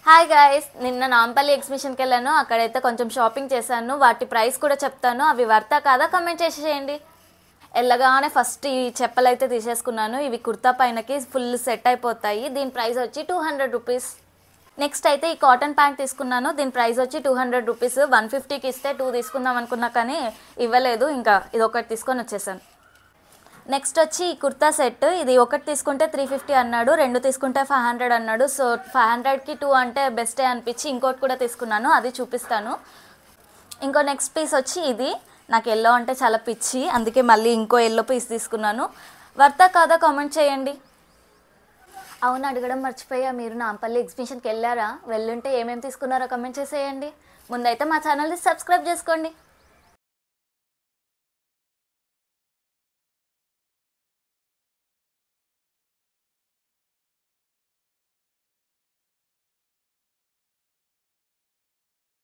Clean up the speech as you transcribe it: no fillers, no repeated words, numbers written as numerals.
Hi guys, నిన్న నాంపల్లి ఎగ్జిబిషన్కి వెళ్ళాను. అక్కడైతే కొంచెం షాపింగ్ చేశాను. వాటి ప్రైస్ కూడా చెప్తాను. అవి వర్తా కాదా కామెంట్ చేసేయండి. వెళ్ళగానే ఫస్ట్ ఈ చెప్పులు అయితే తీసేసుకున్నాను. ఇవి కుర్తా పైనకి ఫుల్ సెట్ అయిపోతాయి. దీని ప్రైస్ వచ్చి 200 రూపీస్. నెక్స్ట్ అయితే ఈ కాటన్ ప్యాంట్ తీసుకున్నాను. దీని ప్రైస్ వచ్చి 200 రూపీస్. 150కి ఇస్తే 2 తీసుకుందాం అనుకున్నా కానీ ఇవ్వలేదు. ఇంకా ఇది ఒకటి తీసుకొని వచ్చేసాను. నెక్స్ట్ వచ్చి ఈ కుర్తా సెట్. ఇది ఒకటి తీసుకుంటే 350 అన్నాడు, 2 తీసుకుంటే 500 అన్నాడు. సో 500కి 2 అంటే బెస్టే అనిపించి ఇంకోటి కూడా తీసుకున్నాను. అది చూపిస్తాను. ఇంకో నెక్స్ట్ పీస్ వచ్చి ఇది. నాకు ఎల్లో అంటే చాలా పిచ్చి, అందుకే మళ్ళీ ఇంకో ఎల్లో పీస్ తీసుకున్నాను. వర్తా కాదా కామెంట్ చేయండి. అవును, అడగడం మర్చిపోయా, మీరు నాంపల్లి ఎగ్జిబిషన్కి వెళ్ళారా? వెళ్ళుంటే ఏమేమి తీసుకున్నారో కామెంట్ చేసేయండి. ముందైతే మా ఛానల్ని సబ్స్క్రైబ్ చేసుకోండి.